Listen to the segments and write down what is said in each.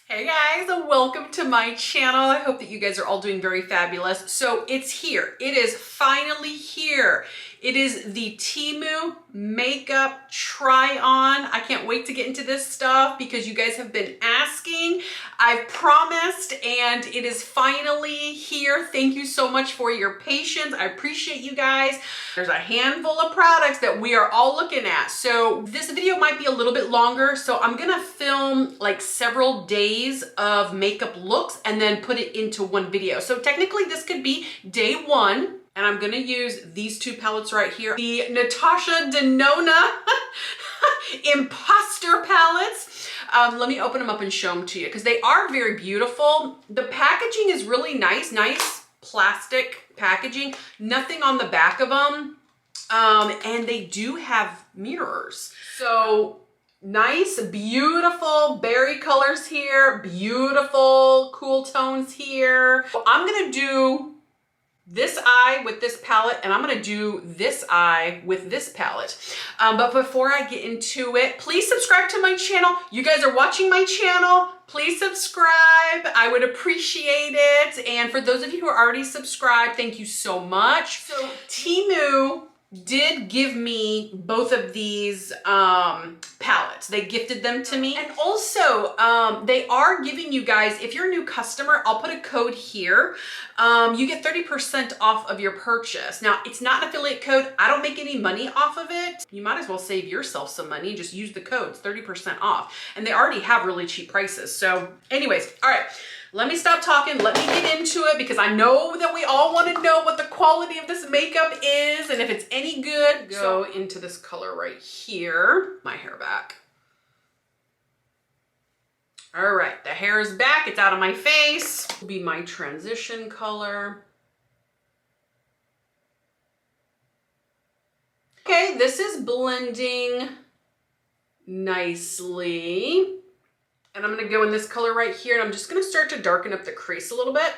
Hey guys, welcome to my channel. I hope that you guys are all doing very fabulous. So it's here. It is finally here. It is the Temu makeup try on. I can't wait to get into this stuff because you guys have been asking. I've promised and it is finally here. Thank you so much for your patience. I appreciate you guys. There's a handful of products that we are all looking at. So this video might be a little bit longer. So I'm gonna film like several days of makeup looks and then put it into one video. So technically this could be day one. And I'm gonna use these two palettes right here. The Natasha Denona Imposter palettes. Let me open them up and show them to you because they are very beautiful. The packaging is really nice, plastic packaging, nothing on the back of them. And they do have mirrors. So nice, beautiful berry colors here, beautiful cool tones here. I'm gonna do this eye with this palette and I'm gonna do this eye with this palette. But before I get into it, please subscribe to my channel. You guys are watching my channel. Please subscribe. I would appreciate it. And for those of you who are already subscribed, thank you so much. So Temu did give me both of these palettes. They gifted them to me. And also they are giving you guys, if you're a new customer, I'll put a code here. You get 30% off of your purchase. Now it's not an affiliate code. I don't make any money off of it. You might as well save yourself some money. Just use the code. It's 30% off. And they already have really cheap prices. So anyways, all right. Let me stop talking. Let me get into it because I know that we all want to know what the quality of this makeup is and if it's any good. Go into this color right here. My hair back. All right, the hair is back. It's out of my face. Will be my transition color. Okay, this is blending nicely. And I'm gonna go in this color right here and I'm just gonna start to darken up the crease a little bit.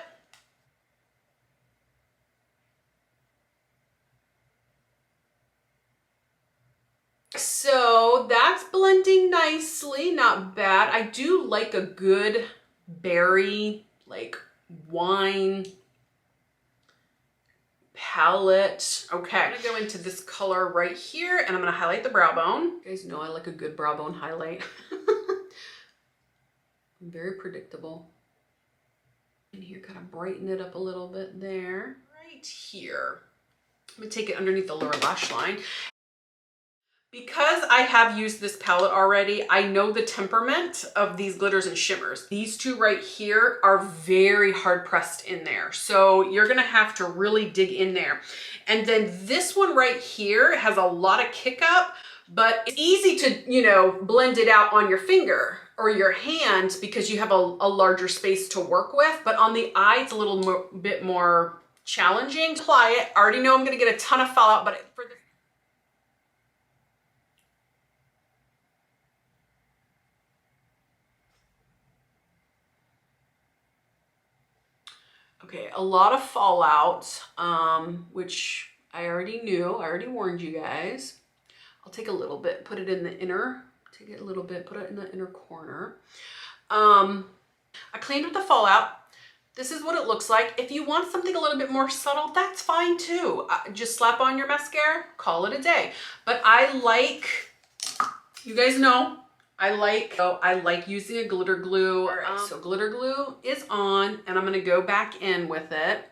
So that's blending nicely, not bad. I do like a good berry, like wine palette. Okay, I'm gonna go into this color right here and I'm gonna highlight the brow bone. You guys know I like a good brow bone highlight. Very predictable. And here, kind of brighten it up a little bit there. Right here. I'm gonna take it underneath the lower lash line. Because I have used this palette already, I know the temperament of these glitters and shimmers. These two right here are very hard pressed in there. So you're gonna have to really dig in there. And then this one right here has a lot of kick up, but it's easy to, you know, blend it out on your finger or your hand because you have a larger space to work with. But on the eye, it's a little bit more challenging to apply it. I already know I'm gonna get a ton of fallout, but for the okay, a lot of fallout, which I already knew. I already warned you guys. I'll take a little bit, put it in the inner, take it a little bit, put it in the inner corner. I cleaned up the fallout. This is what it looks like. If you want something a little bit more subtle, that's fine too. Just slap on your mascara, call it a day. But I like, you guys know, I like using a glitter glue. All right, so glitter glue is on and I'm gonna go back in with it.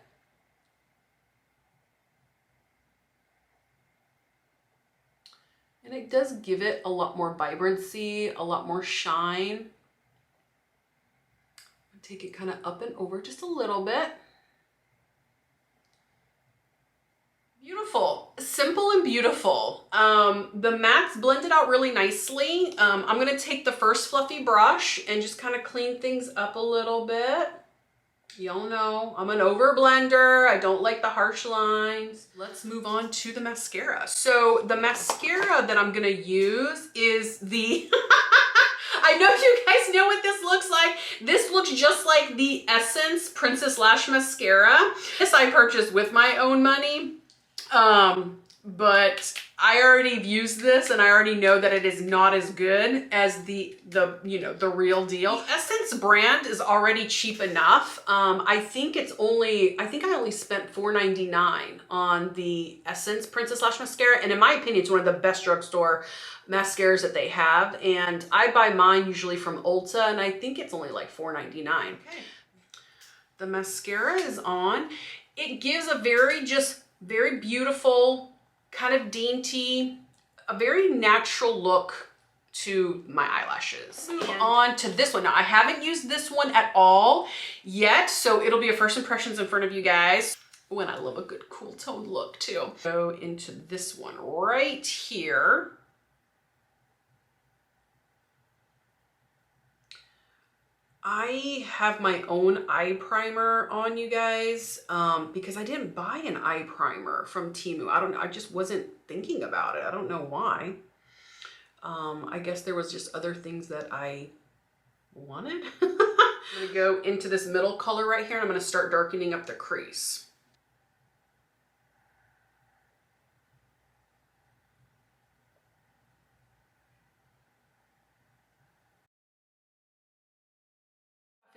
And it does give it a lot more vibrancy, a lot more shine. Take it kind of up and over just a little bit. Beautiful, simple and beautiful. The mattes blended out really nicely. I'm gonna take the first fluffy brush and just kind of clean things up a little bit. Y'all know I'm an over blender. I don't like the harsh lines. Let's move on to the mascara. So the mascara that I'm gonna use is the I know you guys know what this looks like. This looks just like the Essence Princess Lash Mascara. This I purchased with my own money. But I already used this and I already know that it is not as good as the you know, the real deal. The Essence brand is already cheap enough. I think I only spent $4.99 on the Essence Princess Lash Mascara. And in my opinion, it's one of the best drugstore mascaras that they have. And I buy mine usually from Ulta and I think it's only like $4.99. Okay. The mascara is on. It gives a very beautiful, kind of dainty, a very natural look to my eyelashes. Move on to this one. Now I haven't used this one at all yet, so it'll be a first impressions in front of you guys. Oh, and I love a good cool tone look too. Go into this one right here. I have my own eye primer on, you guys, because I didn't buy an eye primer from Temu. I just wasn't thinking about it. I don't know why. I guess there was just other things that I wanted. I'm gonna go into this middle color right here and I'm gonna start darkening up the crease.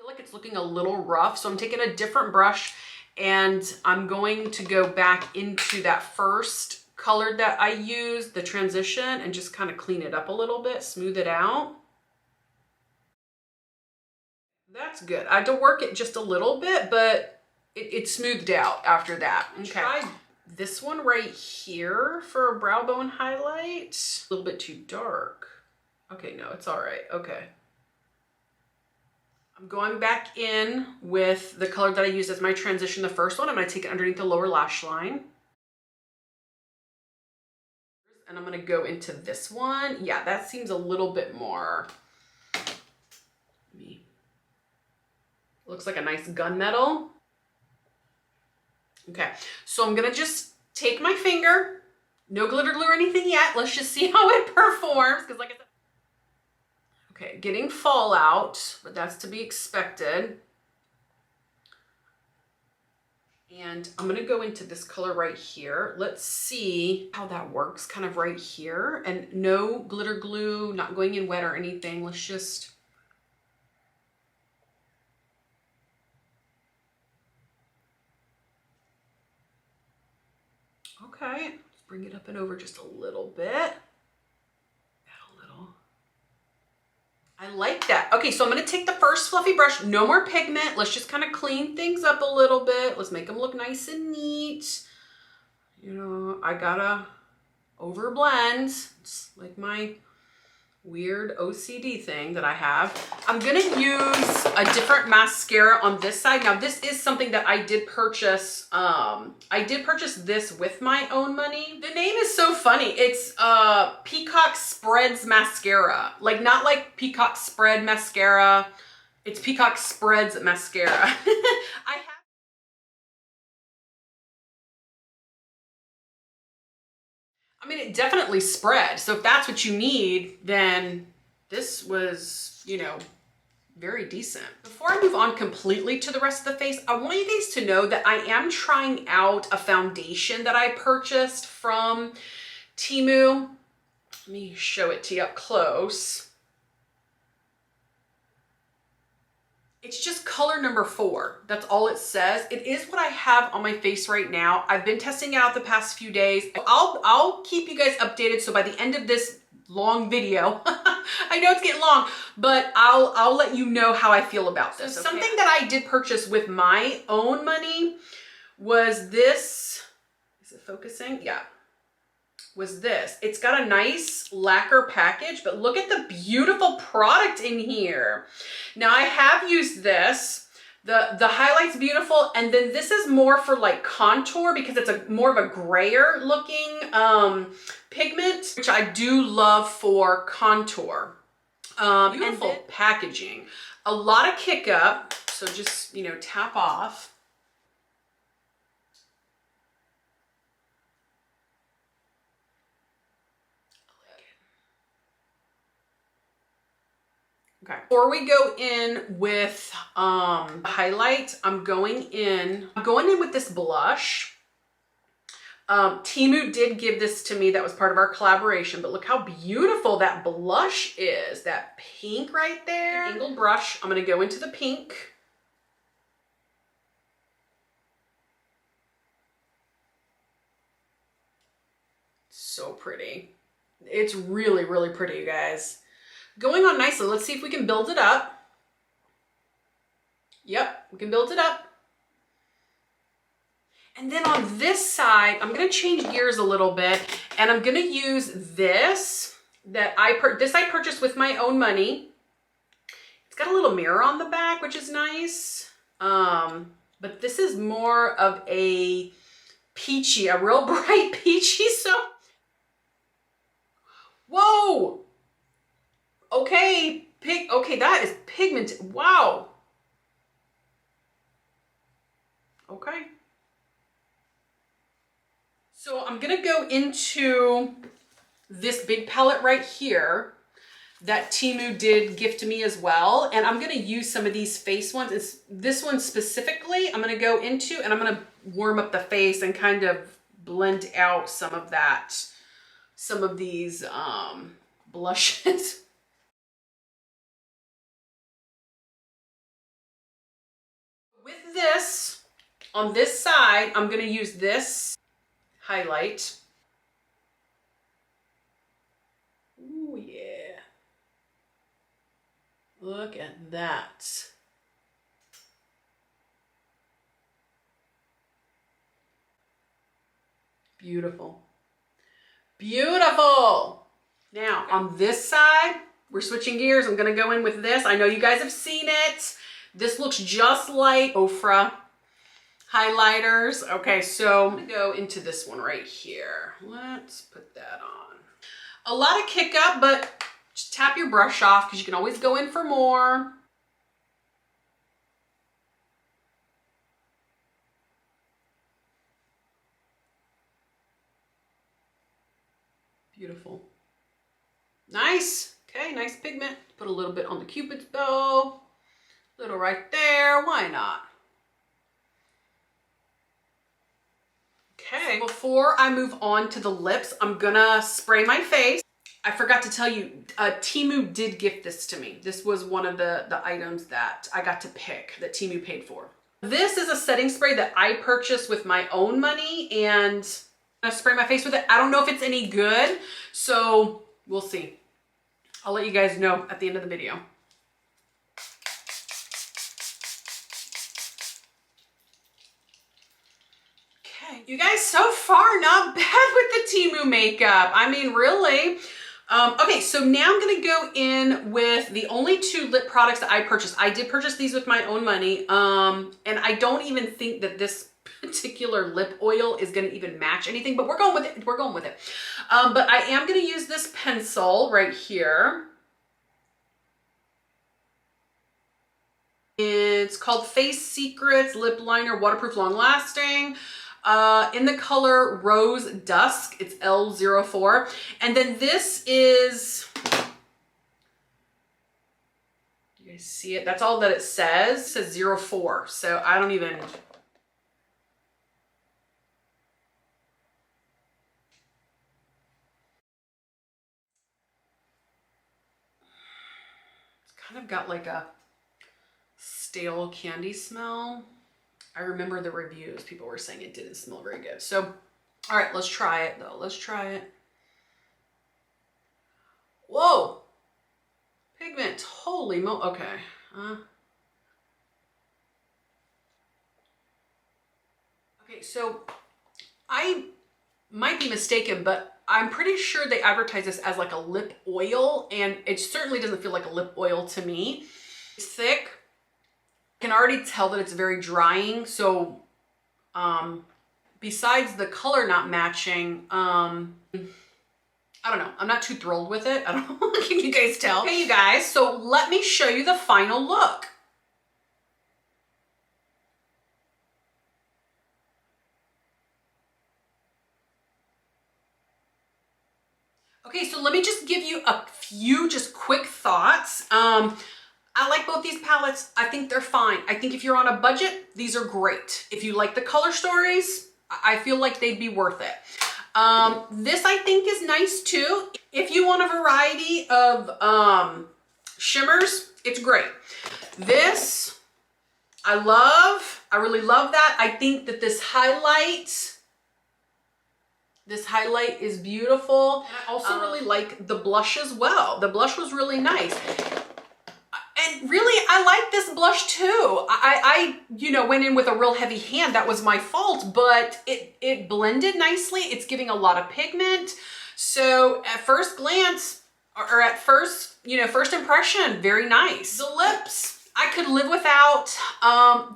Like it's looking a little rough, so I'm taking a different brush and I'm going to go back into that first color that I used, the transition, and just kind of clean it up a little bit, smooth it out. That's good. I had to work it just a little bit, but it smoothed out after that. Okay. Try this one right here for a brow bone highlight. A little bit too dark. Okay, no, it's all right. Okay. I'm going back in with the color that I used as my transition, the first one. I'm going to take it underneath the lower lash line. And I'm going to go into this one. Yeah, that seems a little bit more. Looks like a nice gunmetal. Okay, so I'm going to just take my finger. No glitter glue or anything yet. Let's just see how it performs. Because like I said, okay, getting fallout, but that's to be expected. And I'm gonna go into this color right here. Let's see how that works kind of right here. And no glitter glue, not going in wet or anything. Let's just... Okay, let's bring it up and over just a little bit. I like that. Okay, so I'm gonna take the first fluffy brush, no more pigment. Let's just kind of clean things up a little bit. Let's make them look nice and neat. You know, I gotta over blend. It's like my weird OCD thing that I have. I'm gonna use a different mascara on this side. Now this is something that I did purchase. I did purchase this with my own money. The name is so funny. It's Peacock Spreads Mascara. Like not like Peacock Spread Mascara. It's Peacock Spreads Mascara. I mean, it definitely spread. So if that's what you need, then this was, you know, very decent. Before I move on completely to the rest of the face, I want you guys to know that I am trying out a foundation that I purchased from Temu. Let me show it to you up close. It's just color number 4. That's all it says. It is what I have on my face right now. I've been testing it out the past few days. I'll keep you guys updated. So by the end of this long video, I know it's getting long, but I'll let you know how I feel about this. So something that I did purchase with my own money was this. Is it focusing? Yeah. Was this. It's got a nice lacquer package, but look at the beautiful product in here. Now I have used this. The highlight's beautiful, and then this is more for like contour because it's a more of a grayer looking pigment, which I do love for contour. Beautiful packaging. A lot of kick up, so just, you know, tap off. Okay. Before we go in with highlight, I'm going in with this blush. Temu did give this to me. That was part of our collaboration, but look how beautiful that blush is. That pink right there. Angled brush. I'm going to go into the pink. So pretty. It's really, really pretty, you guys. Going on nicely. Let's see if we can build it up. Yep, we can build it up. And then on this side, I'm going to change gears a little bit, and I'm going to use this that I purchased with my own money. It's got a little mirror on the back, which is nice. But this is more of a peachy, a real bright peachy. So, whoa. Okay, okay, that is pigmented. Wow. Okay. So I'm gonna go into this big palette right here that Temu did gift to me as well. And I'm gonna use some of these face ones. It's this one specifically I'm gonna go into, and I'm gonna warm up the face and kind of blend out some of that, some of these blushes. With this, on this side, I'm gonna use this highlight. Ooh, yeah. Look at that. Beautiful. Beautiful. Now, on this side, we're switching gears. I'm gonna go in with this. I know you guys have seen it. This looks just like Ofra highlighters. Okay, so I'm gonna go into this one right here. Let's put that on. A lot of kick up, but just tap your brush off because you can always go in for more. Beautiful. Nice. Okay, nice pigment. Put a little bit on the Cupid's bow. Little right there. Why not? Okay, before I move on to the lips, I'm gonna spray my face. I forgot to tell you, Temu did gift this to me. This was one of the items that I got to pick that Temu paid for. This is a setting spray that I purchased with my own money, and I'm gonna spray my face with it. I don't know if it's any good, so we'll see. I'll let you guys know at the end of the video. You guys, so far, not bad with the Temu makeup. I mean, really. Okay, so now I'm gonna go in with the only two lip products that I purchased. I did purchase these with my own money, and I don't even think that this particular lip oil is gonna even match anything, but we're going with it. We're going with it. But I am gonna use this pencil right here. It's called Face Secrets Lip Liner, Waterproof, Long Lasting. In the color Rose Dusk. It's L04. And then this is, you guys see it? That's all that it says. It says 04. So I don't even, it's kind of got like a stale candy smell. I remember the reviews. People were saying it didn't smell very good. So, all right, let's try it though. Let's try it. Whoa. Pigment. Holy mo. Okay. Okay, so I might be mistaken, but I'm pretty sure they advertise this as like a lip oil, and it certainly doesn't feel like a lip oil to me. It's thick. Can already tell that it's very drying. So besides the color not matching, I don't know. I'm not too thrilled with it. I don't know. Can you guys tell? Okay, you guys. So let me show you the final look. Okay, so let me just give you a few just quick thoughts. I like both these palettes. I think they're fine. I think if you're on a budget, these are great. If you like the color stories, I feel like they'd be worth it. This I think is nice too. If you want a variety of shimmers, it's great. This, I really love that. I think that this highlight is beautiful. And I also really like the blush as well. The blush was really nice. And really, I like this blush too. I you know, went in with a real heavy hand. That was my fault, but it blended nicely. It's giving a lot of pigment. So at first glance, or at first, you know, first impression, very nice. The lips, I could live without.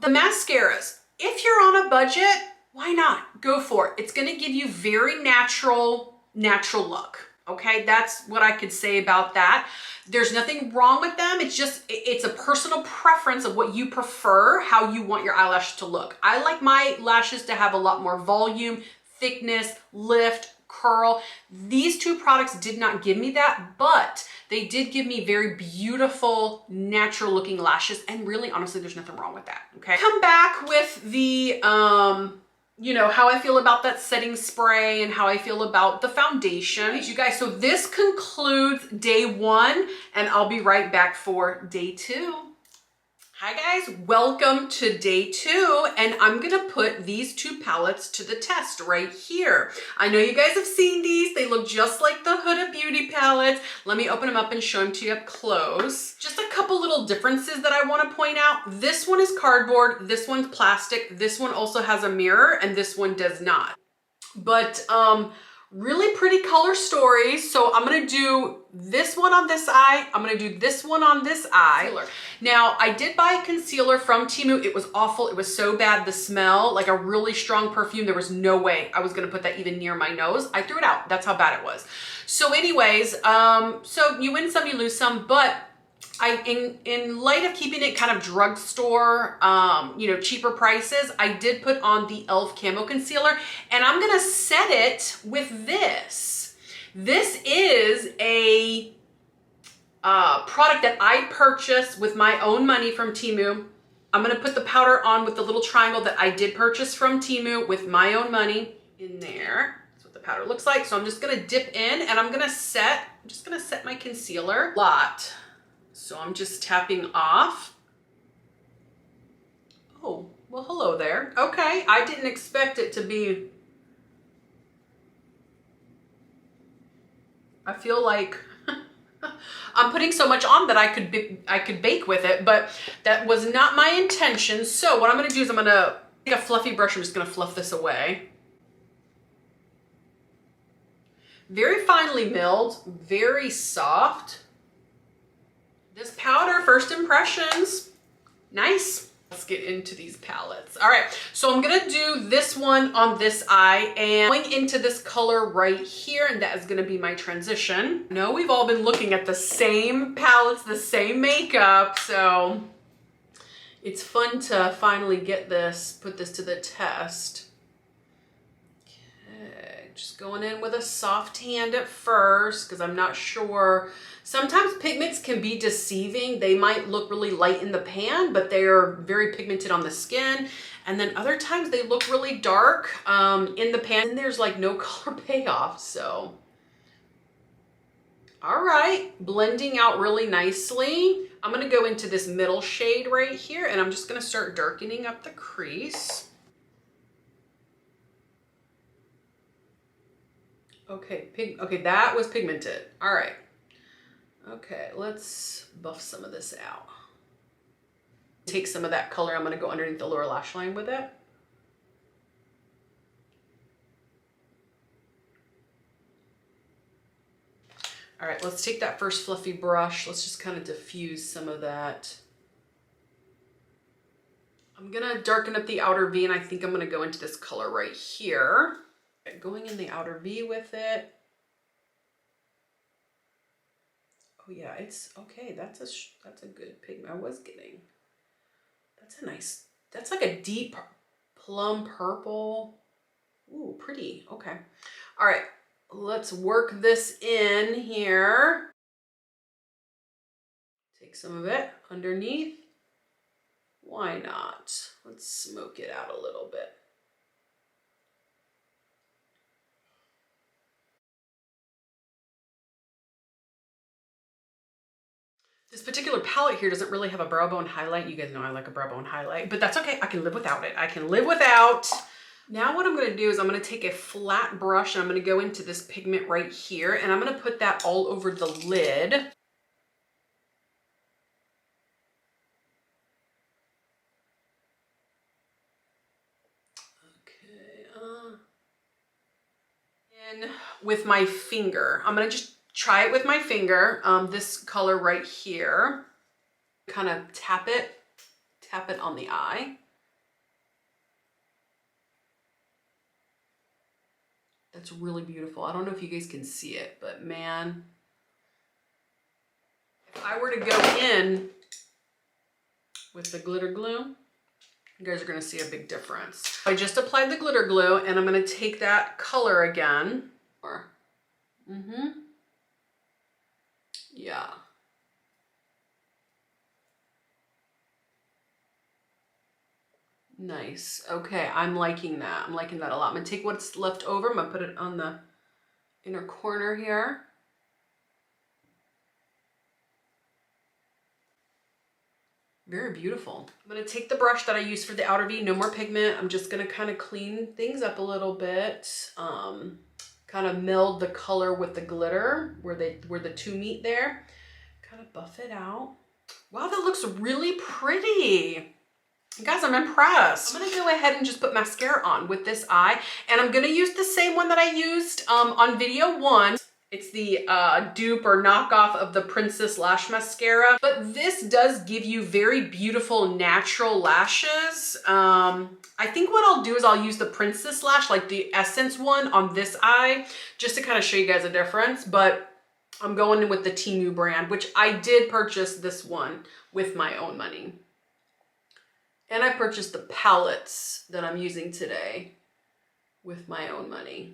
The mascaras, if you're on a budget, why not? Go for it. It's gonna give you very natural look. Okay, that's what I could say about that. There's nothing wrong with them. It's just, it's a personal preference of what you prefer, how you want your eyelashes to look. I like my lashes to have a lot more volume, thickness, lift, curl. These two products did not give me that, but they did give me very beautiful, natural looking lashes. And really, honestly, there's nothing wrong with that, okay? Come back with the, you know, how I feel about that setting spray and how I feel about the foundation. You guys, so this concludes day 1 and I'll be right back for day 2. Hi guys, welcome to day 2 and I'm gonna put these 2 palettes to the test right here. I know you guys have seen these. They look just like the Huda Beauty palettes. Let me open them up and show them to you up close. Just a couple little differences that I want to point out. This one is cardboard, this one's plastic, this one also has a mirror, and this one does not. But really pretty color stories. So I'm gonna do this one on this eye. I'm gonna do this one on this eye. Now, I did buy a concealer from Temu. It was awful. It was so bad. The smell, like a really strong perfume. There was no way I was gonna put that even near my nose. I threw it out. That's how bad it was. So anyways, so you win some, you lose some, but in light of keeping it kind of drugstore, you know, cheaper prices, I did put on the e.l.f. Camo Concealer, and I'm gonna set it with this. This is a product that I purchased with my own money from Temu. I'm gonna put the powder on with the little triangle that I did purchase from Temu with my own money in there. That's what the powder looks like. So I'm just gonna dip in and I'm just gonna set my concealer. So I'm just tapping off. Oh, well, hello there. Okay, I didn't expect it to be. I feel like I'm putting so much on that I could bake with it, but that was not my intention. So what I'm gonna do is I'm gonna take a fluffy brush. I'm just gonna fluff this away. Very finely milled, very soft. This powder, first impressions, nice. Let's get into these palettes. All right, so I'm gonna do this one on this eye and going into this color right here, and that is gonna be my transition. I know we've all been looking at the same palettes, the same makeup, so it's fun to finally get this, put this to the test. Okay, just going in with a soft hand at first, because I'm not sure. Sometimes pigments can be deceiving. They might look really light in the pan, but they are very pigmented on the skin. And then other times they look really dark in the pan, and there's like no color payoff, so. All right, blending out really nicely. I'm gonna go into this middle shade right here, and I'm just gonna start darkening up the crease. Okay, okay, that was pigmented. All right. Okay, let's buff some of this out. Take some of that color. I'm gonna go underneath the lower lash line with it. All right, let's take that first fluffy brush. Let's just kind of diffuse some of that. I'm gonna darken up the outer V, and I think I'm gonna go into this color right here. Going in the outer V with it. Oh yeah, it's okay. That's a good pigment. I was getting. That's a nice. That's like a deep plum purple. Ooh, pretty. Okay. All right. Let's work this in here. Take some of it underneath. Why not? Let's smoke it out a little bit. This particular palette here doesn't really have a brow bone highlight. You guys know I like a brow bone highlight, but that's okay. I can live without it. I can live without. Now what I'm gonna do is I'm gonna take a flat brush and I'm gonna go into this pigment right here and I'm gonna put that all over the lid. Okay, and with my finger, I'm gonna just try it with my finger, this color right here. Kind of tap it on the eye. That's really beautiful. I don't know if you guys can see it, but man, if I were to go in with the glitter glue, you guys are gonna see a big difference. I just applied the glitter glue and I'm gonna take that color again. Yeah. Nice. Okay, I'm liking that. I'm liking that a lot. I'm gonna take what's left over. I'm gonna put it on the inner corner here. Very beautiful. I'm gonna take the brush that I used for the outer V, no more pigment. I'm just gonna kind of clean things up a little bit. Kind of meld the color with the glitter where the two meet there. Kind of buff it out. Wow, that looks really pretty. Guys, I'm impressed. I'm gonna go ahead and just put mascara on with this eye, and I'm gonna use the same one that I used on video 1. It's the dupe or knockoff of the Princess Lash Mascara, but this does give you very beautiful natural lashes. I think what I'll do is I'll use the Princess Lash, like the Essence one on this eye, just to kind of show you guys a difference, but I'm going in with the Temu brand, which I did purchase this one with my own money. And I purchased the palettes that I'm using today with my own money.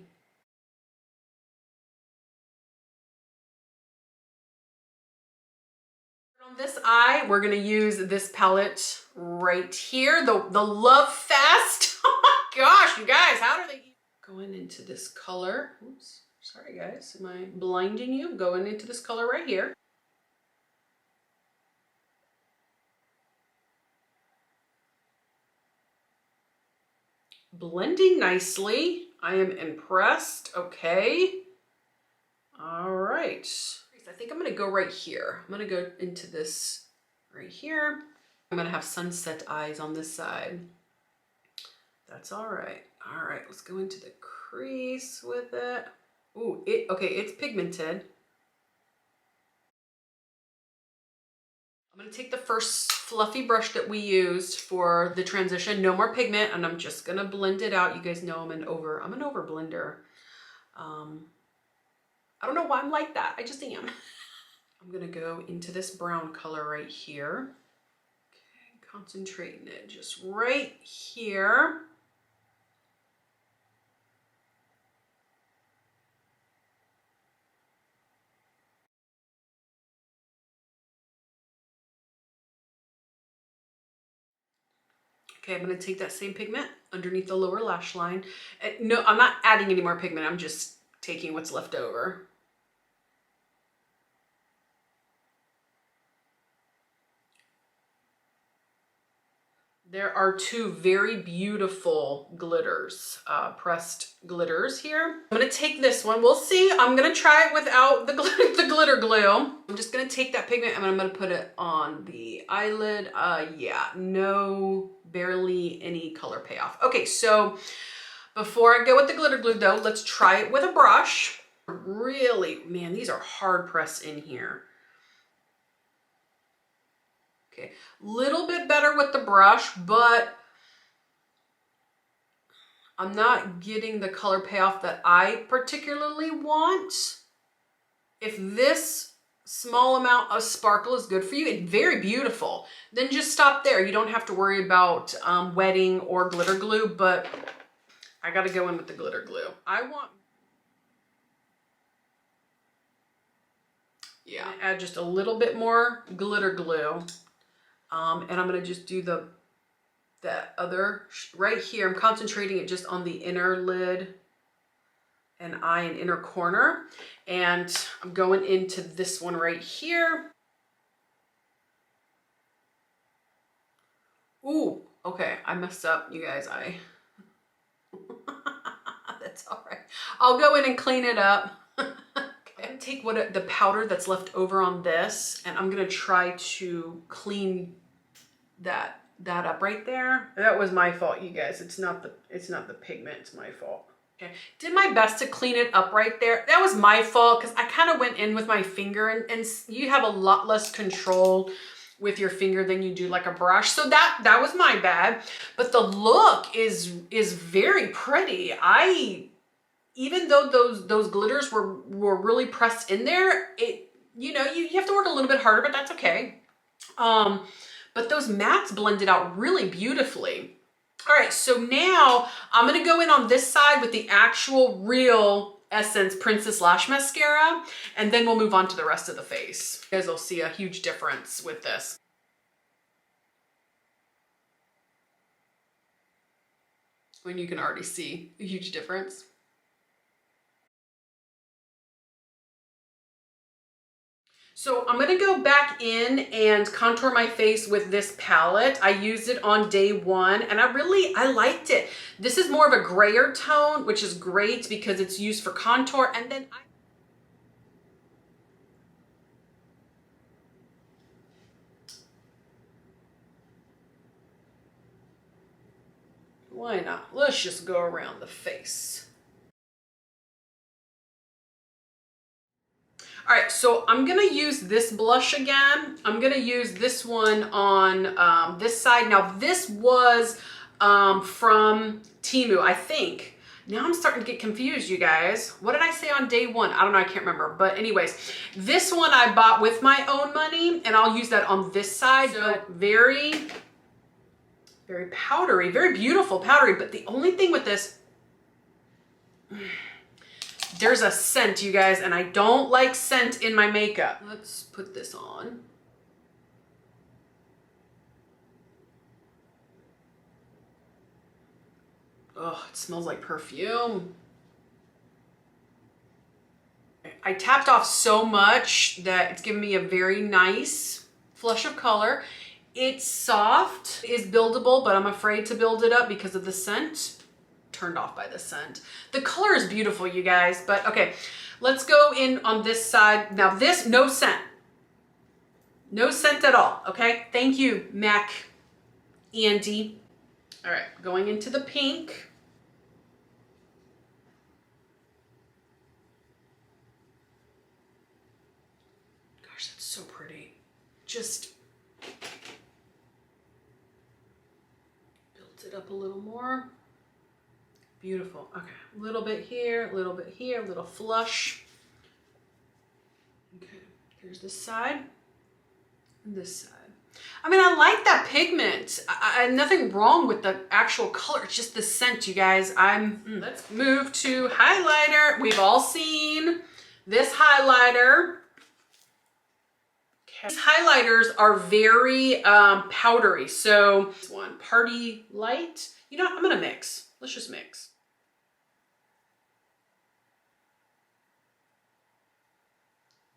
On this eye, we're gonna use this palette right here, the Love Fast. Oh my gosh, you guys, how do they going into this color? Oops, sorry guys, am I blinding you? Going into this color right here. Blending nicely. I am impressed. Okay. All right. I think I'm gonna go right here. I'm gonna go into this right here. I'm gonna have sunset eyes on this side. That's all right. All right, let's go into the crease with it. Ooh, okay, it's pigmented. I'm gonna take the first fluffy brush that we used for the transition, no more pigment, and I'm just gonna blend it out. You guys know I'm an over blender. I don't know why I'm like that. I just am. I'm gonna go into this brown color right here. Okay, concentrating it just right here. Okay, I'm gonna take that same pigment underneath the lower lash line. No, I'm not adding any more pigment. I'm just taking what's left over. There are two very beautiful glitters, pressed glitters here. I'm gonna take this one. We'll see. I'm gonna try it without the glitter glue. I'm just gonna take that pigment and I'm gonna put it on the eyelid. Yeah, no, barely any color payoff. Okay, so before I go with the glitter glue though, let's try it with a brush. Really, man, these are hard pressed in here. Okay, little bit better with the brush, but I'm not getting the color payoff that I particularly want. If this small amount of sparkle is good for you, it's very beautiful, then just stop there. You don't have to worry about wetting or glitter glue, but I gotta go in with the glitter glue. Yeah, add just a little bit more glitter glue. And I'm gonna just do that other right here. I'm concentrating it just on the inner lid and eye and inner corner. And I'm going into this one right here. Ooh, okay, I messed up, you guys. That's all right. I'll go in and clean it up. Okay. I'm gonna take the powder that's left over on this, and I'm gonna try to clean that up right there. That was my fault, you guys. It's not the pigment, it's my fault. Okay, did my best to clean it up right there. That was my fault because I kind of went in with my finger, and you have a lot less control with your finger than you do like a brush. So that was my bad. But the look is very pretty. Even though those glitters were really pressed in there, you know, you have to work a little bit harder, but that's okay. But those mattes blended out really beautifully. All right, so now I'm gonna go in on this side with the actual real Essence Princess Lash Mascara, and then we'll move on to the rest of the face. You guys will see a huge difference with this. When you can already see a huge difference. So I'm gonna go back in and contour my face with this palette. I used it on day one and I liked it. This is more of a grayer tone, which is great because it's used for contour. And then why not? Let's just go around the face. All right, so I'm gonna use this blush again. I'm gonna use this one on this side. Now this was from Temu, I think. Now I'm starting to get confused, you guys. What did I say on day one? I don't know, I can't remember. But anyways, this one I bought with my own money, and I'll use that on this side. So very, very powdery, very beautiful powdery. But the only thing with this, there's a scent, you guys, and I don't like scent in my makeup. Let's put this on. Oh, it smells like perfume. I tapped off so much that it's giving me a very nice flush of color. It's soft, is buildable, but I'm afraid to build it up because of the scent. Turned off by the scent. The color is beautiful, you guys, but okay, let's go in on this side. Now this, no scent. No scent at all, okay? Thank you, Mac Andy. All right, going into the pink. Gosh, that's so pretty. Just built it up a little more. Beautiful. Okay, a little bit here, a little bit here, a little flush. Okay, here's this side and this side. I mean, I like that pigment. Nothing wrong with the actual color. It's just the scent, you guys. Let's move to highlighter. We've all seen this highlighter. Okay. These highlighters are very powdery. So this one, Party Light. You know what? I'm gonna mix. Let's just mix.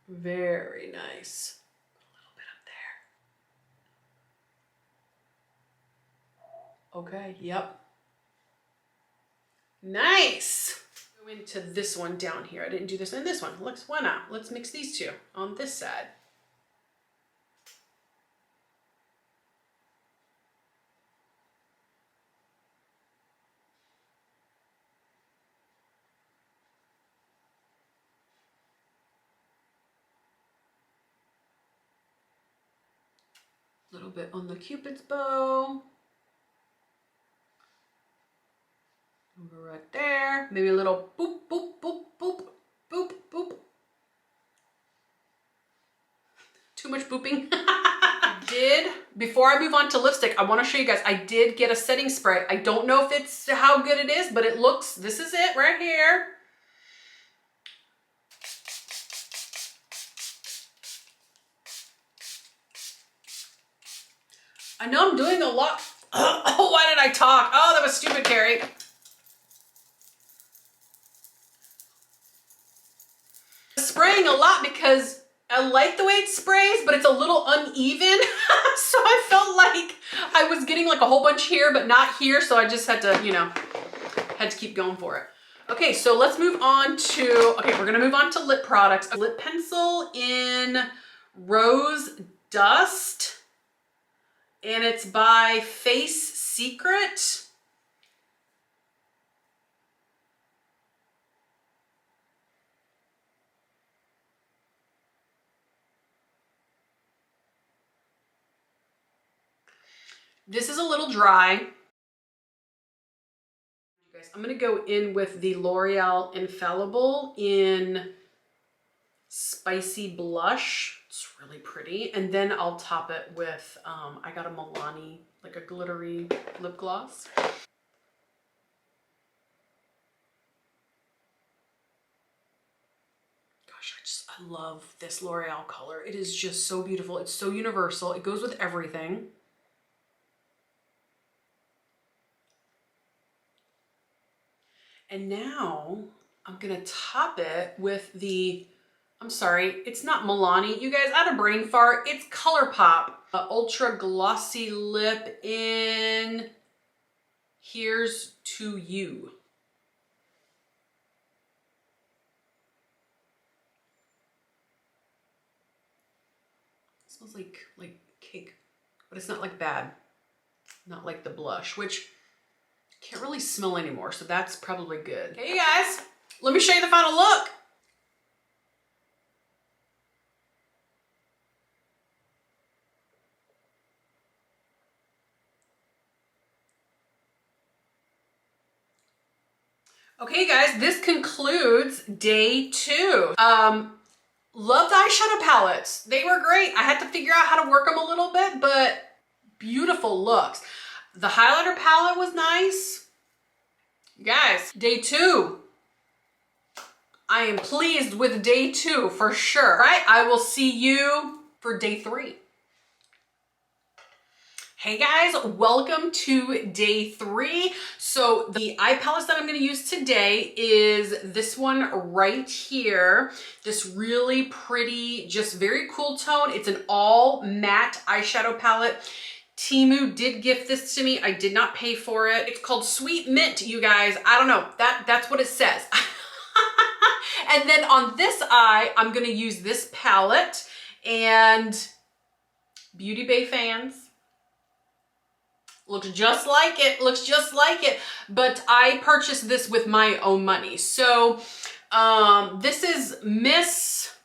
Very nice. A little bit up there. Okay, yep. Nice. Go into this one down here. I didn't do this in this one. Why not? Let's mix these two on this side. A little bit on the Cupid's bow. Over right there. Maybe a little boop, boop, boop, boop, boop, boop. Too much booping. Before I move on to lipstick, I want to show you guys, I did get a setting spray. I don't know if it's how good it is, but it looks, this is it right here. I know I'm doing a lot. Oh, why did I talk? Oh, that was stupid, Carrie. Spraying a lot because I like the way it sprays, but it's a little uneven. So I felt like I I was getting like a whole bunch here, but not here. So I just had to, you know, had to keep going for it. Okay, so let's move on to, okay, we're gonna move on to lip products. A lip pencil in Rose Dust, and it's by Face Secret. This is a little dry. Guys, I'm gonna go in with the L'Oreal Infallible in Spicy Blush. It's really pretty. And then I'll top it with, I got a Milani, like a glittery lip gloss. Gosh, I love this L'Oreal color. It is just so beautiful. It's so universal. It goes with everything. And now I'm gonna top it with the, I'm sorry, it's not Milani. You guys, I had a brain fart. It's ColourPop. Ultra Glossy Lip in Here's to You. It smells like cake, but it's not like bad. Not like the blush, which can't really smell anymore, so that's probably good. Hey guys, let me show you the final look. Okay guys, this concludes day 2. Love the eyeshadow palettes. They were great. I had to figure out how to work them a little bit, but beautiful looks. The highlighter palette was nice. You guys, day 2. I am pleased with day 2 for sure. All right, I will see you for day 3. Hey guys, welcome to day 3. So the eye palettes that I'm gonna use today is this one right here. This really pretty, just very cool tone. It's an all matte eyeshadow palette. Temu did gift this to me. I did not pay for it. It's called Sweet Mint, you guys. I don't know, that's what it says. And then on this eye, I'm gonna use this palette, and Beauty Bay fans, looks just like it, looks just like it, but I purchased this with my own money. So this is Miss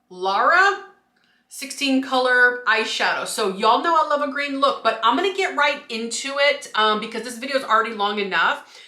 Lara 16 color eyeshadow. So y'all know I love a green look, but I'm gonna get right into it because this video is already long enough.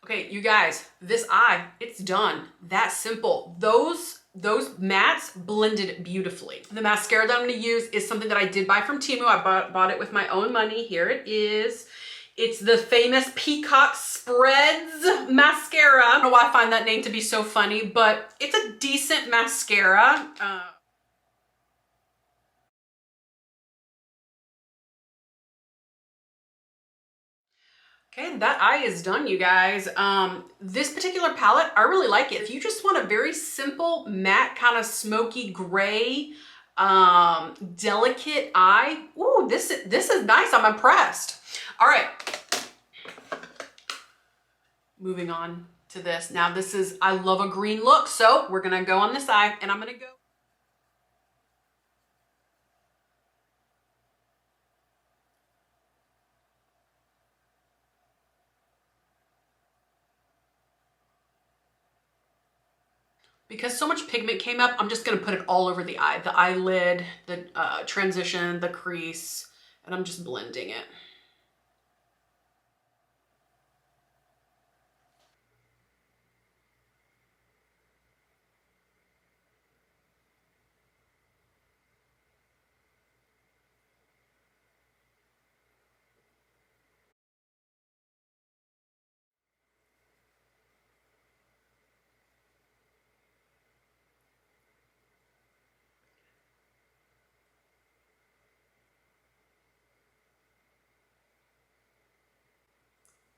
Okay, you guys, this eye, it's done. That simple. Those mattes blended beautifully. The mascara that I'm gonna use is something that I did buy from Temu. I bought it with my own money. Here it is. It's the famous Peacock Spreads mascara. I don't know why I find that name to be so funny, but it's a decent mascara. Okay, that eye is done, you guys. This particular palette, I really like it. If you just want a very simple, matte, kind of smoky gray, delicate eye, ooh, this is nice. I'm impressed. All right, moving on to this. Now this is, I love a green look, so we're gonna go on this eye, and I'm gonna go. Because so much pigment came up, I'm just gonna put it all over the eye. The eyelid, the transition, the crease, and I'm just blending it.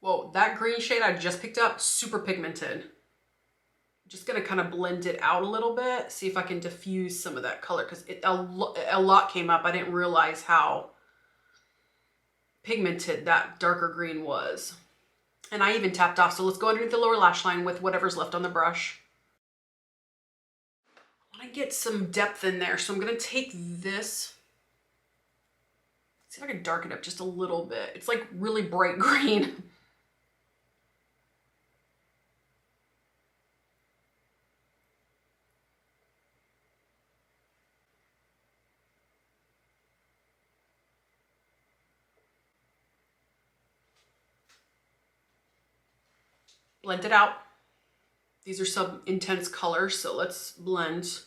Whoa, that green shade I just picked up, super pigmented. Just gonna kind of blend it out a little bit, see if I can diffuse some of that color, because a lot came up. I didn't realize how pigmented that darker green was. And I even tapped off, so let's go underneath the lower lash line with whatever's left on the brush. I want to get some depth in there, so I'm gonna take this. See if I can darken it up just a little bit. It's like really bright green. Blend it out. These are some intense colors, so let's blend.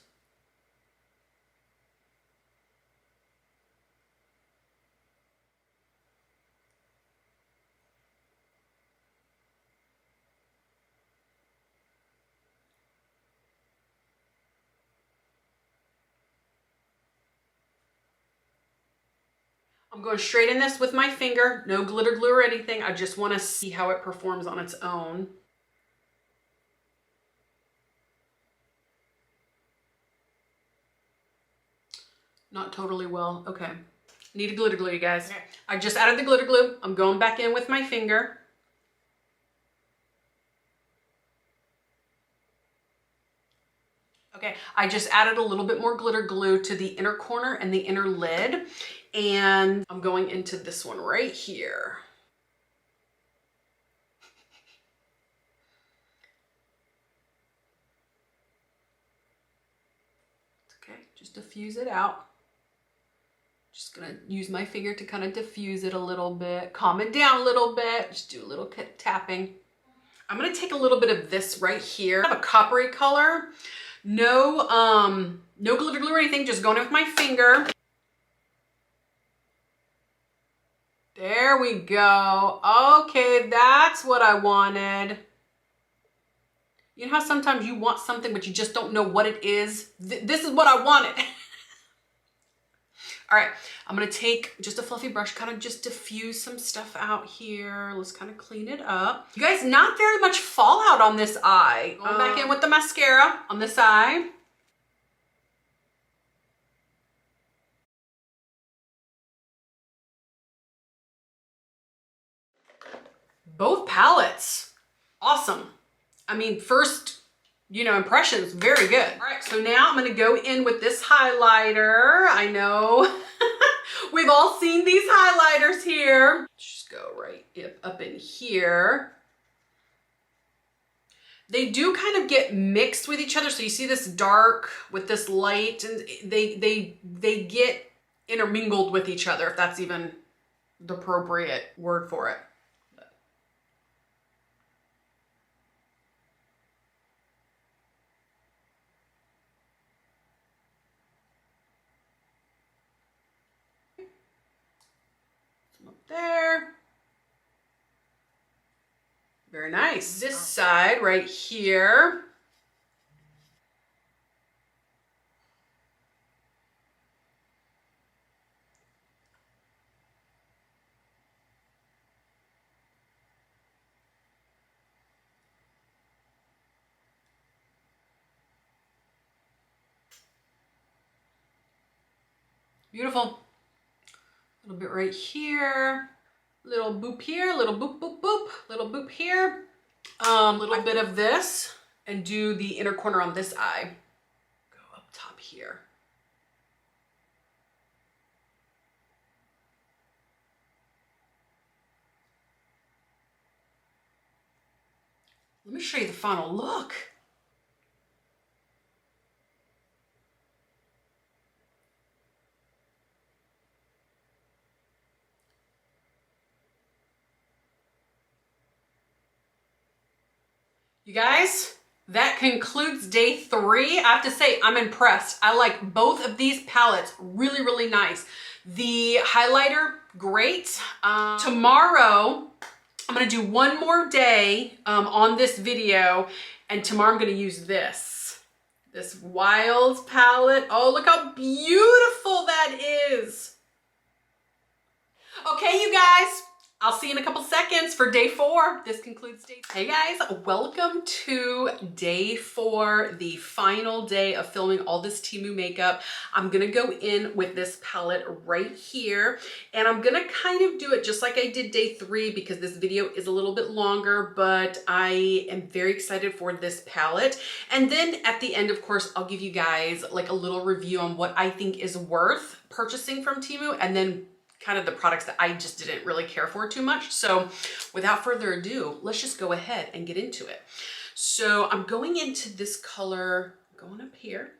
I'm going straight in this with my finger, no glitter glue or anything. I just want to see how it performs on its own. Not totally well. Okay. Need a glitter glue, you guys. Okay. I just added the glitter glue. I'm going back in with my finger. Okay, I just added a little bit more glitter glue to the inner corner and the inner lid. And I'm going into this one right here. Okay, just diffuse it out. Just gonna use my finger to kind of diffuse it a little bit, calm it down a little bit, just do a little tapping. I'm gonna take a little bit of this right here. I have a coppery color. No, no glitter glue or anything, just going in with my finger. There we go. Okay, that's what I wanted. You know how sometimes you want something, but you just don't know what it is? This is what I wanted. All right, I'm gonna take just a fluffy brush, kind of just diffuse some stuff out here. Let's kind of clean it up. You guys, not very much fallout on this eye. Going back in with the mascara on this eye. Both palettes, awesome. I mean, first, you know, impressions, very good. All right, so now I'm gonna go in with this highlighter. I know, we've all seen these highlighters here. Just go right up in here. They do kind of get mixed with each other. So you see this dark with this light, and they get intermingled with each other, if that's even the appropriate word for it. There. Very nice. This side right here. Beautiful. A little bit right here. Little boop here, little boop, boop, boop, little boop here. Little bit of this, and do the inner corner on this eye. Go up top here. Let me show you the final look. You guys, that concludes day 3. I have to say, I'm impressed. I like both of these palettes. Really, really nice. The highlighter, great. Tomorrow, I'm gonna do one more day on this video, and tomorrow I'm gonna use this Wild palette. Oh, look how beautiful that is. Okay, you guys, I'll see you in a couple seconds for day 4. This concludes day. Hey guys, welcome to day 4, the final day of filming all this Temu makeup. I'm gonna go in with this palette right here, and I'm gonna kind of do it just like I did day 3 because this video is a little bit longer, but I am very excited for this palette. And then at the end, of course, I'll give you guys like a little review on what I think is worth purchasing from Temu, and then kind of the products that I just didn't really care for too much. So without further ado, let's just go ahead and get into it. So I'm going into this color, going up here.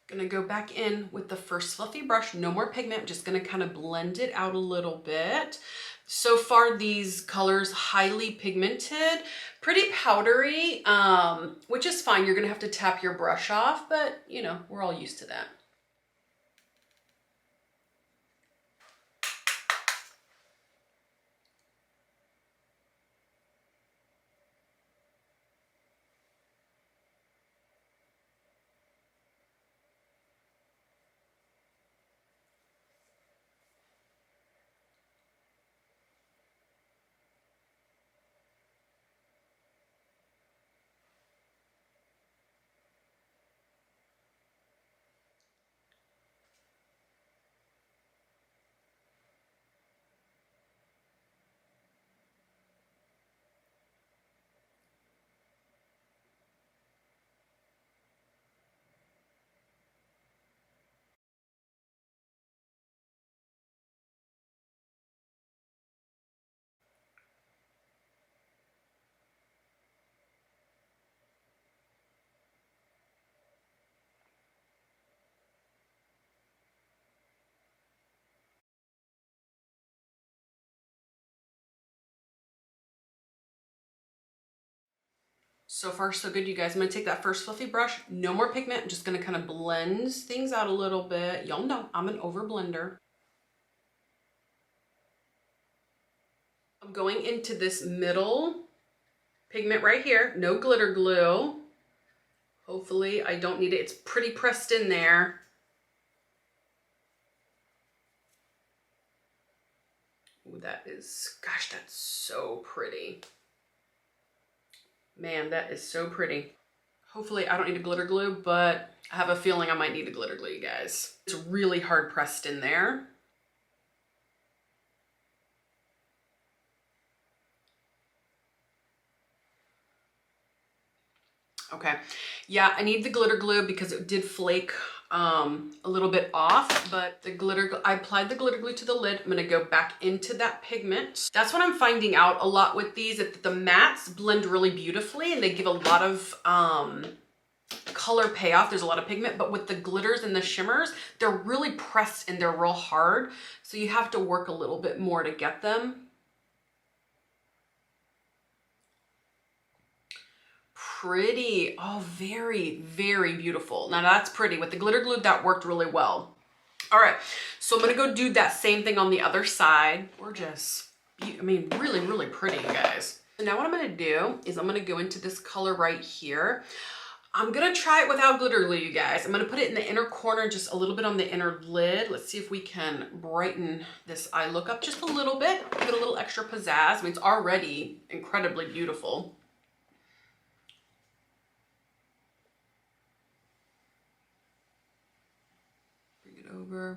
Gonna go back in with the first fluffy brush, no more pigment, just gonna kind of blend it out a little bit. So far, these colors, highly pigmented, pretty powdery, which is fine. You're gonna have to tap your brush off, but you know, we're all used to that. So far, so good, you guys. I'm gonna take that first fluffy brush, no more pigment. I'm just gonna kind of blend things out a little bit. Y'all know I'm an over blender. I'm going into this middle pigment right here, no glitter glue. Hopefully I don't need it. It's pretty pressed in there. Ooh, that is, gosh, that's so pretty. Man, that is so pretty. Hopefully I don't need a glitter glue, but I have a feeling I might need a glitter glue, you guys. It's really hard pressed in there. Okay, yeah, I need the glitter glue because it did flake a little bit off, but I applied the glitter glue to the lid. I'm gonna go back into that pigment. That's what I'm finding out a lot with these, that the mattes blend really beautifully and they give a lot of color payoff. There's a lot of pigment, but with the glitters and the shimmers, they're really pressed and they're real hard. So you have to work a little bit more to get them. Pretty. Oh, very, very beautiful. Now that's pretty. With the glitter glue, that worked really well. All right, so I'm gonna go do that same thing on the other side. Gorgeous. I mean, really, really pretty, you guys. So now what I'm gonna do is I'm gonna go into this color right here. I'm gonna try it without glitter glue, you guys. I'm gonna put it in the inner corner, just a little bit on the inner lid. Let's see if we can brighten this eye look up just a little bit, give it a little extra pizzazz. I mean, it's already incredibly beautiful. Bring it over.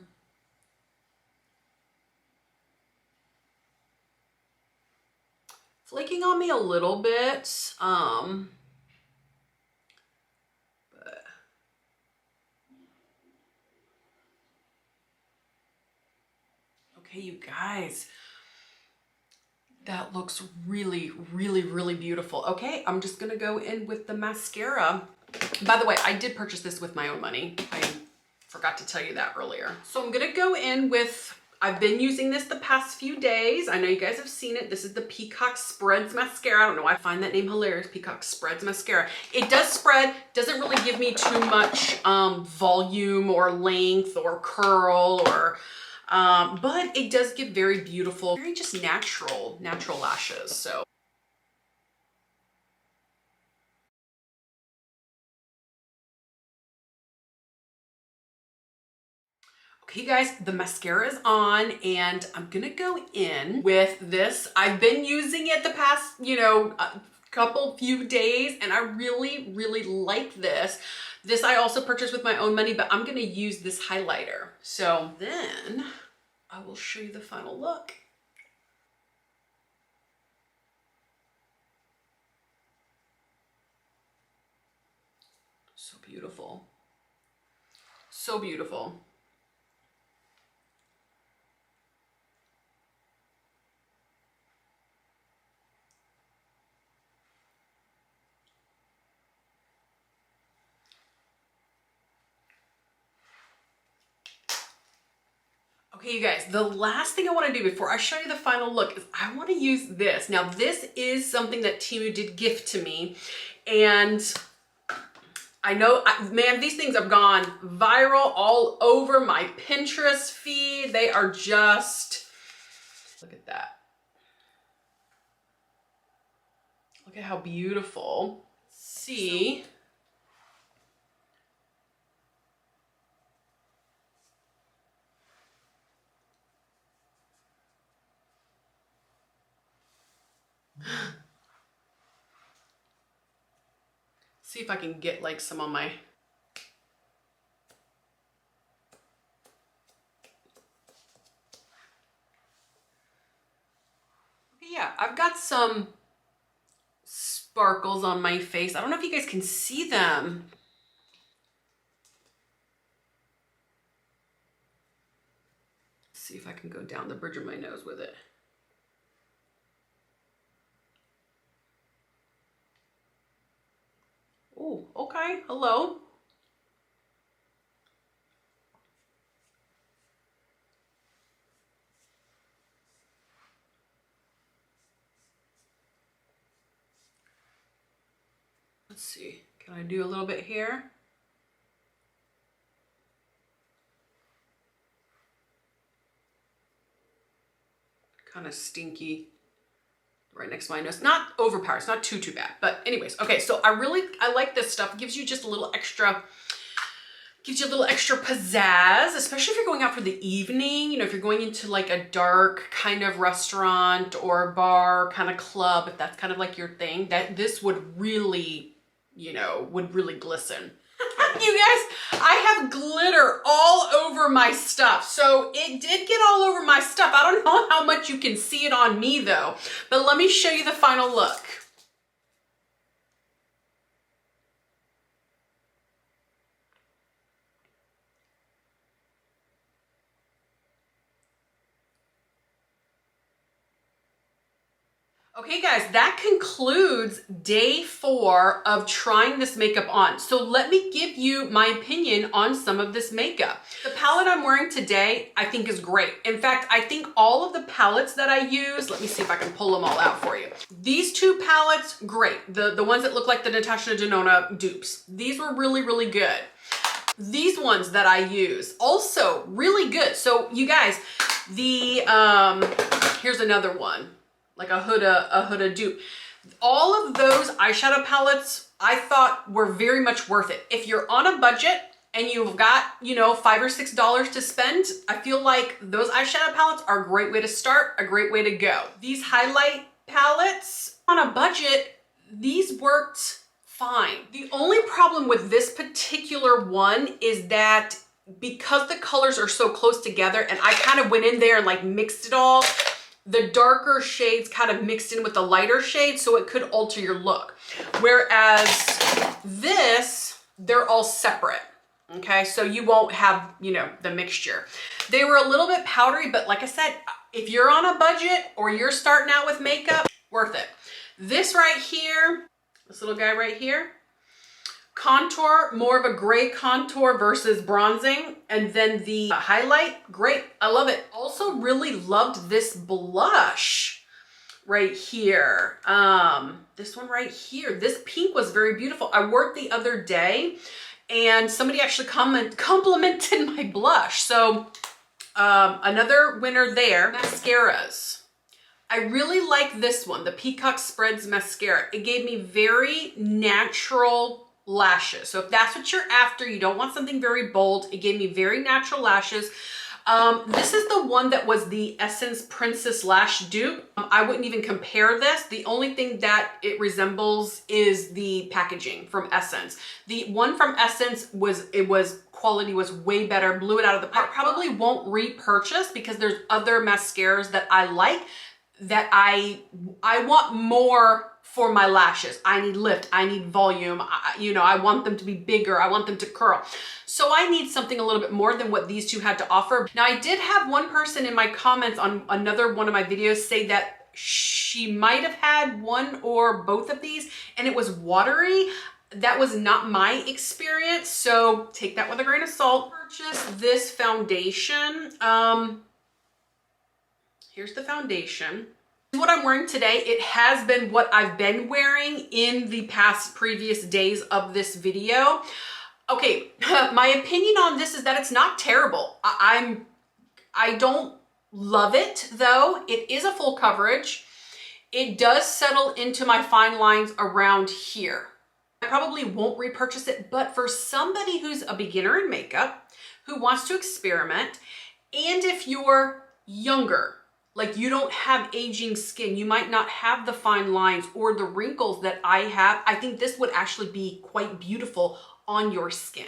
Flaking on me a little bit, but okay, you guys, that looks really, really, really beautiful. Okay, I'm just gonna go in with the mascara. By the way, I did purchase this with my own money. I forgot to tell you that earlier. So I'm gonna go in with, I've been using this the past few days. I know you guys have seen it. This is the Peacock Spreads Mascara. I don't know why I find that name hilarious, Peacock Spreads Mascara. It does spread, doesn't really give me too much volume or length or curl or, but it does give very beautiful, very just natural lashes. So. Okay, guys, the mascara is on and I'm gonna go in with this. I've been using it the past, you know, few days, and I really, really like this. This I also purchased with my own money, but I'm gonna use this highlighter. So then I will show you the final look. So beautiful. So beautiful. Okay, you guys, the last thing I want to do before I show you the final look is I want to use this. Now, this is something that Temu did gift to me, and I know, man, these things have gone viral all over my Pinterest feed. They are just, look at that. Look at how beautiful. See? See if I can get like some on my, yeah, I've got some sparkles on my face. I don't know if you guys can see them. Let's see if I can go down the bridge of my nose with it. Oh, okay, hello. Let's see, can I do a little bit here? Kind of stinky. Right next to my nose. Not overpowered, it's not too bad. But anyways, okay, so I like this stuff. It gives you just a little extra, gives you a little extra pizzazz, especially if you're going out for the evening. You know, if you're going into like a dark kind of restaurant or bar kind of club, if that's kind of like your thing, that this would really, you know, would really glisten. You guys, I have glitter all over my stuff. So it did get all over my stuff. I don't know how much you can see it on me though, but let me show you the final look. Okay guys, that concludes day 4 of trying this makeup on. So let me give you my opinion on some of this makeup. The palette I'm wearing today, I think is great. In fact, I think all of the palettes that I use, let me see if I can pull them all out for you. These 2 palettes, great. The ones that look like the Natasha Denona dupes. These were really, really good. These ones that I use, also really good. So you guys, the, here's another one. Like a Huda dupe. All of those eyeshadow palettes I thought were very much worth it. If you're on a budget and you've got, you know, $5 or $6 to spend, I feel like those eyeshadow palettes are a great way to start, a great way to go. These highlight palettes on a budget, these worked fine. The only problem with this particular one is that because the colors are so close together and I kind of went in there and like mixed it all, the darker shades kind of mixed in with the lighter shades, so it could alter your look. Whereas this, they're all separate. Okay, so you won't have, you know, the mixture. They were a little bit powdery, but like I said, if you're on a budget or you're starting out with makeup, worth it. This right here, this little guy right here, contour, more of a gray contour versus bronzing. And then the highlight, great, I love it. Also really loved this blush right here. This one right here, this pink was very beautiful. I wore it the other day and somebody actually complimented my blush. So another winner there. Mascaras. I really like this one, the Peacock Spreads Mascara. It gave me very natural lashes. So if that's what you're after, you don't want something very bold, it gave me very natural lashes. This is the one that was the Essence Princess Lash dupe. I wouldn't even compare this. The only thing that it resembles is the packaging from Essence. The one from Essence quality was way better, blew it out of the park. I probably won't repurchase because there's other mascaras that I like that I want more for my lashes. I need lift, I need volume, you know, I want them to be bigger, I want them to curl. So I need something a little bit more than what these two had to offer. Now I did have one person in my comments on another one of my videos say that she might have had one or both of these and it was watery. That was not my experience, so take that with a grain of salt. Purchase this foundation. Here's the foundation. What I'm wearing today, it has been what I've been wearing in the past previous days of this video. Okay, my opinion on this is that it's not terrible. I don't love it though. It is a full coverage. It does settle into my fine lines around here. I probably won't repurchase it, but for somebody who's a beginner in makeup, who wants to experiment, and if you're younger, like you don't have aging skin, you might not have the fine lines or the wrinkles that I have, I think this would actually be quite beautiful on your skin.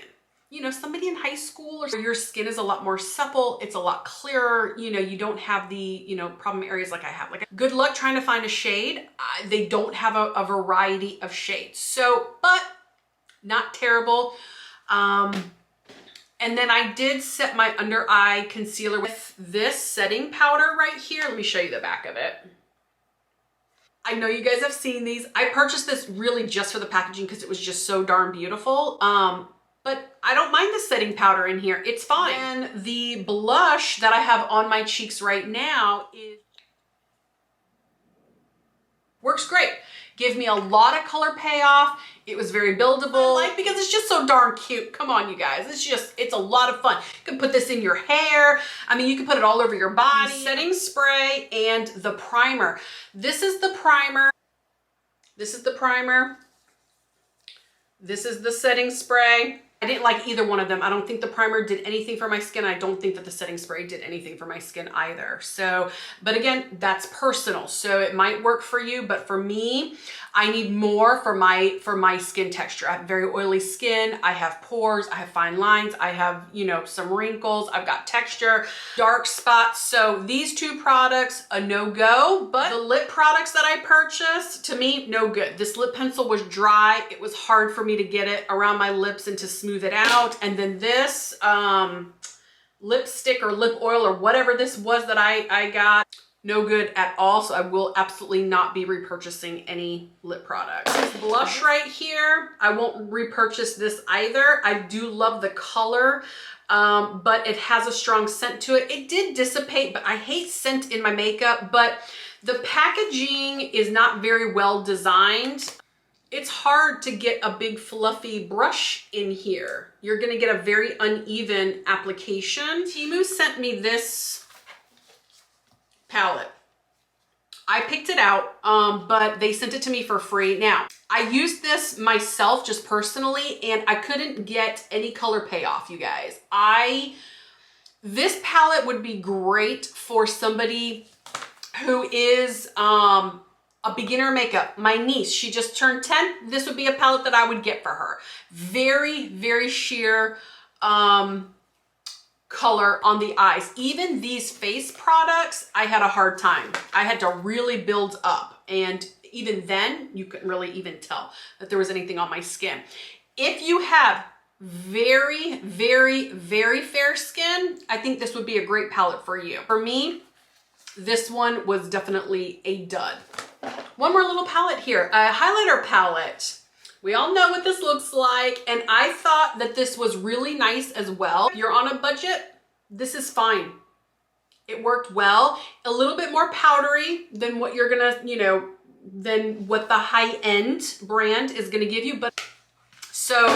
You know, somebody in high school or your skin is a lot more supple, it's a lot clearer, you know, you don't have the, you know, problem areas like I have. Like, good luck trying to find a shade. They don't have a variety of shades. So, but not terrible. And then I did set my under eye concealer with this setting powder right here. Let me show you the back of it. I know you guys have seen these. I purchased this really just for the packaging because it was just so darn beautiful. But I don't mind the setting powder in here. It's fine. And the blush that I have on my cheeks right now works great. Give me a lot of color payoff. It was very buildable. I like because it's just so darn cute. Come on, you guys. It's a lot of fun. You can put this in your hair. I mean, you can put it all over your body. The setting spray and the primer. This is the primer. This is the primer. This is the setting spray. I didn't like either one of them. I don't think the primer did anything for my skin. I don't think that the setting spray did anything for my skin either. So, but again, that's personal. So it might work for you, but for me, I need more for my skin texture. I have very oily skin. I have pores. I have fine lines. I have, you know, some wrinkles. I've got texture, dark spots. So these two products, a no-go, but the lip products that I purchased, to me, no good. This lip pencil was dry. It was hard for me to get it around my lips and to smooth it out. And then this lipstick or lip oil or whatever this was that I got, no good at all. So I will absolutely not be repurchasing any lip products. This blush right here, I won't repurchase this either. I do love the color, but it has a strong scent to it. It did dissipate, but I hate scent in my makeup, but the packaging is not very well designed. It's hard to get a big fluffy brush in here. You're gonna get a very uneven application. Temu sent me this palette. I picked it out, but they sent it to me for free. Now, I used this myself just personally, and I couldn't get any color payoff, you guys. This palette would be great for somebody who is a beginner makeup. My niece, she just turned 10. This would be a palette that I would get for her. Very, very sheer color on the eyes. Even these face products, I had a hard time. I had to really build up, and even then you couldn't really even tell that there was anything on my skin. If you have very, very, very fair skin, I think this would be a great palette for you. For me, this one was definitely a dud. One more little palette here, a highlighter palette. We all know what this looks like, and I thought that this was really nice as well. If you're on a budget, this is fine. It worked well. A little bit more powdery than what you're gonna, you know, than what the high-end brand is gonna give you. But so,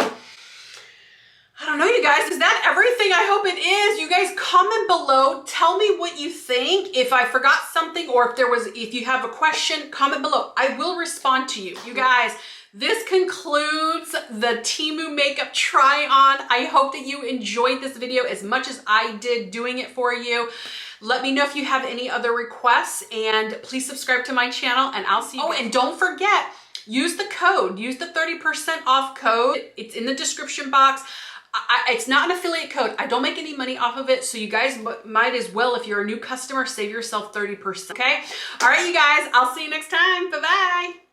I don't know, you guys, is that everything? I hope it is. You guys comment below. Tell me what you think. If I forgot something, or if you have a question, comment below. I will respond to you. You guys, this concludes the Temu makeup try on. I hope that you enjoyed this video as much as I did doing it for you. Let me know if you have any other requests, and please subscribe to my channel, and I'll see you. Oh, and don't forget, use the code. Use the 30% off code. It's in the description box. It's not an affiliate code. I don't make any money off of it, so you guys might as well, if you're a new customer, save yourself 30%, okay? All right, you guys, I'll see you next time. Bye-bye.